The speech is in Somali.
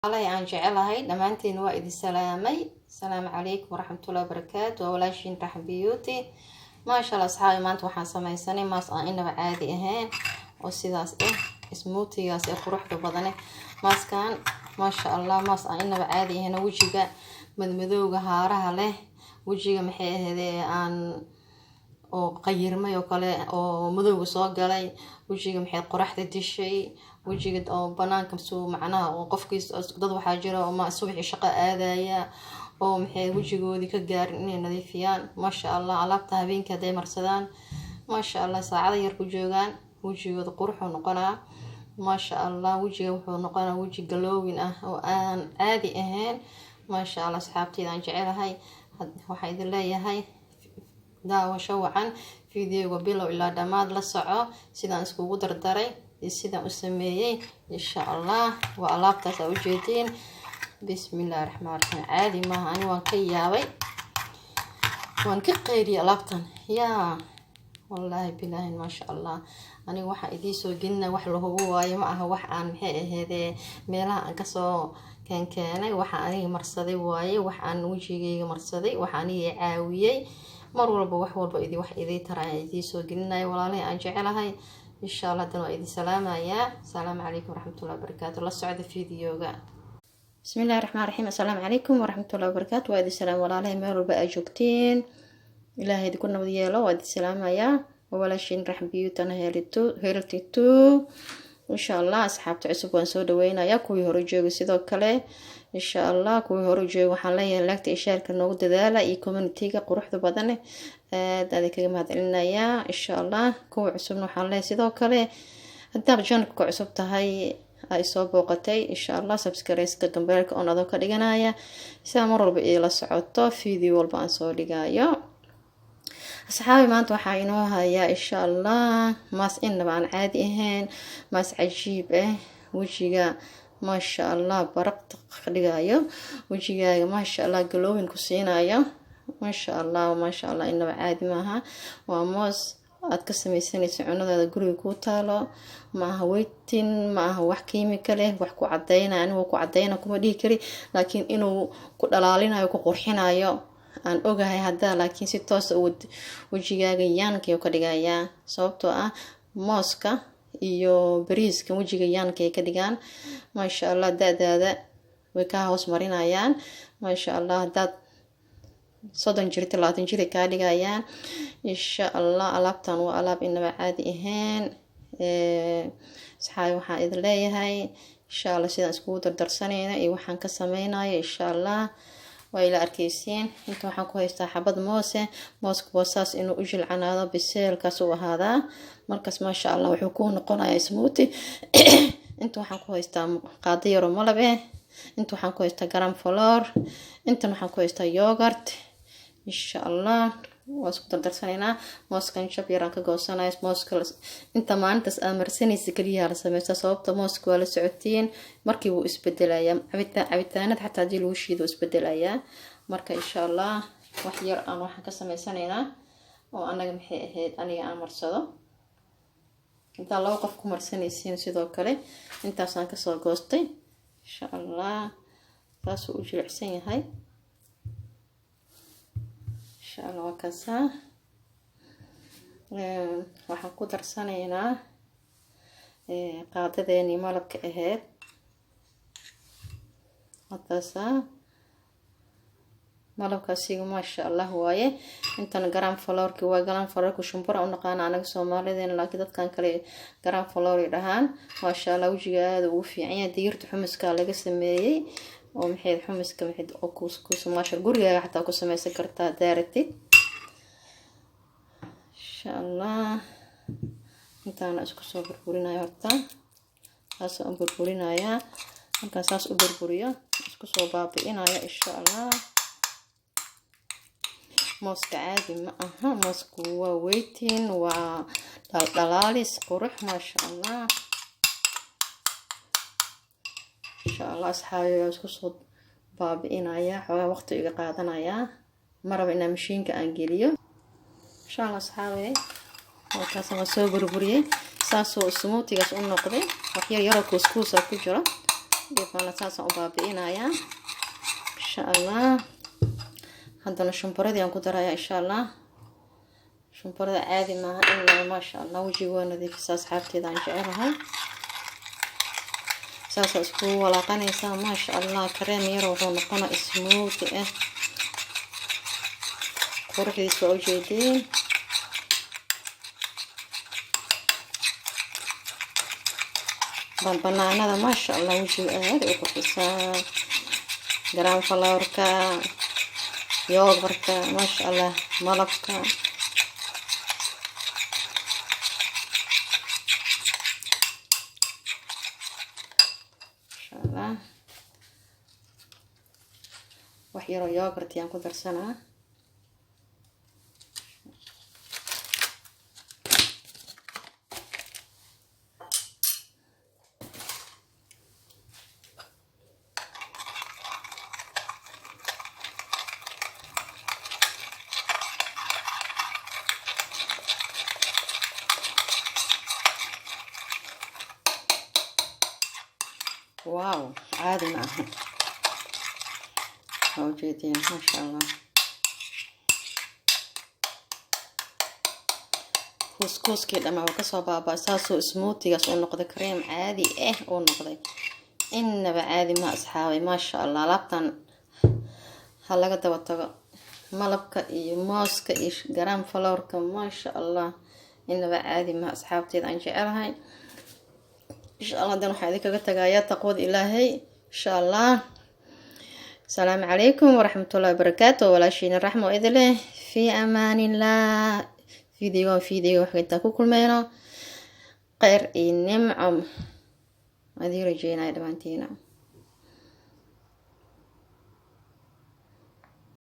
الله يعني جعلها دمانتين وايد السلامي السلام عليكم ورحمة الله وبركاته وولاشين رحب بيوتي ما شاء الله أصحابي ما انتوا حاسمين سنة ما إنه عادي أهين وسيداس اسموتي ياس قروح ببضنه ماس كان ما شاء الله ماس إنه عادي هنا وجهه مدمدوغ هارها له وجهه محي هذي عن oo qayirmay oo kale oo madowga soo galay wajiga maxay qoraxda dishay wajiga oo banaanka soo macnaha oo qofkiis dad waxa jira oo ma subaxii shaqo aadaya oo maxay wajigoodii ka gaarin inay nadiifiyaan ma sha Allah alaabta habeenka haday marsadaan ma sha Allah saacada yar ku joogaan wajigooda qurux u noqonaa ma sha Allah wajiga wuxuu noqonaa waji glowing ah oo aan caadi ahayn ma sha Allah asxaabtayda aan jecelahay waxa idin leeyahay daawasho wacan fiidiyoga bilow ilaa dhamaad la soco sidaan iskugu dardaray iyo sidaan u sameeyay insha Allah waa alaabtaas u jeedin bismillaahir rahmaanir rahiim caadi ma ani waan ka yaabay waan ka qeyriyay alaabtan yaa wallahi billahi ma sha Allah ani waxa idii soo gelinay wax la hubo waayo ma aha wax aan maxay ahaydee meelaha aan ka soo keenay waxa aniga marsaday waaye wax aan wajigayga marsaday waxa aniga caawiyay mar walba wax walba wax idii taray idii soo gelinay walaalahay aan jecelahay insha Allah dan waa idii salaamaya salaamu alaykum warahmatullahi wabarakatuh la socda fiidiyoga bismillaahir rahmaanir rahiim assalaamu alaykum warahmatullahi wabarakatuh waa idii salaam walaalahay meel walba ay joogtiin ilaahay idinku nabad yeelo waa idii salaamaya walaashin raxbiyuutana heelito insha Allah asxaabta cusub waan soo dhaweynaya kuwii hore joogay sidoo kale insha Allah kuwii hore joogay waxaan leeyahay lagta ishaarka noogu dadaala iyo community-ga quruxda badan aad kaga mahadcelinaya insha Allah kuwii cusubna waxaan leeyahay sidoo kale haddaad channel-ka cusub tahay ay soo booqatay insha Allah subscribe-ka gambarka oo adoo ka dhiganaya si mar walba ila socoto video walba aan soo dhigayo asxaabi maanta waxa inoo haya insha Allah maas inaba aan caadi ahayn maas cajiib wajiga ma sha Allah baraqta dhigayo wajigaaga ma sha Allah glowing ku siinayo ma sha Allah inaba caadi maaha waa moos aad ka samaysanayso cunadaada guriga ku taalo ma aha weytin ma aha wax kiimika leh wax ku cadeynaa anigu ku cadeynaa kuma dhihi kari laakiin inuu ku dhalaalinayo ku qurxinayo aan ogahay hadda laakiin si toos ah wajigaaga yaanka ka dhigaya sababtoo ah mooska iyo bariiska wajiga yaanka ay ka dhigaan ma sha Allah daadaada way ka hoos marinayaan ma sha Allah dad 30 jir 30 jir ka dhigayaan insha Allah alaabtan waa alaab inaba caadi ahayn saxay waxa idin leeyahay insha Allah sidaan isku dardarsanayna iyo waxaan ka sameeynayo insha Allah way la arkaysiin inta waxaan ku haystaa xabad mooska boosaas inuu u jilcanaado biseelkaas u ahaada markaas ma sha Allah wuxuu ku noqonayaa smoothie inta waxaan ku haystaa qaado yar oo malab inta waxaan ku haystaa gram flour inta waxaan ku haystaa yogurt insha Allah waa isku dardarsanayna mooskan shab yaraan ka goosanayo mooska inta maantas aan marsanaysa kaliya la sameeyo sababta mooska waa la socotiin markii uu isbedelaya cabitaanada xataa hadii lagu shiido isbedelaya marka insha Allah wax yar aan waxaan ka sameeysanayna oo anaga maxay ahayd aniga aan marsado inta laba qof ku marsanaysiin sidoo kale intaas aan ka soo goostay insha Allah taas uu jilicsan yahay insha Allah wakasa waxaan ku darsanaynaa qaadadeeni malabka ahayd hadasa malabkaasiga ma sha Allah waaye intan gram flour-ki waa gram flour-ku shumbura u naqaan anaga Soomaaliyeena laakiin dadkan kale gram flour dhahaan ma sha Allah wajiga aad ugu fiican yahay digirta xumuska laga sameeyay oo maxay xumuska maxay oo couscous maasha guriga xataa ku sameeysan kartaa daaratid insha Allah intaan isku soo burburinayo horta taas aan burburinaya marka saas u burburiyo isku soo baabi'inayo insha Allah mooska caadi ma aha moosku waa weytin waa dhalaalis qurux ma sha Allah insha Allah asxaabi isku soo baabi'inaya xogaa waqti iga qaadanaya maraba inaan mashiinka aan geliyo insha Allah asxaabi halkaas aan soo burburiyay saasoo smoothie-gaas u noqday wax yar yar oo couscous ku jira دبنا ساسا وبابينايا إن شاء الله. هذا الشمبرة دي أنكو درايا إن شاء الله. شمبرة عادي ما إلا ما شاء الله وجهي ونظيف ساس حابتي ذا نجعلها ساسا اسكو ولا قنيسة ما شاء الله كريم يروح ونقنا اسموتي قرحي يسوى وجيدين بنانا ما شاء الله وجهي هذا وقرحيسان جرام فلاوركا يوغركا ما شاء الله ملبكا وحيرو يوغرت يان كدرسنا واو عادي معها موجودين ما شاء الله. كوسكوس كده ما وكسر بابا أساسه سموتي أصلا نقد كريم عادي ونقضي إنه عادي ما أصحابي ما شاء الله. لابتن هلا قد وطق ملبك موسك جرام فلورك ما شاء الله إنه عادي ما أصحابتي إذا نجعلها إن شاء الله. دنو حياتك قد تقايات تقود إلهي إن شاء الله. السلام عليكم ورحمة الله وبركاته. ولا شيء الرحمة وإذله في أمان الله. فيديو حقيقة كل مينا غير النمعم هذه رجينا دمانتينا.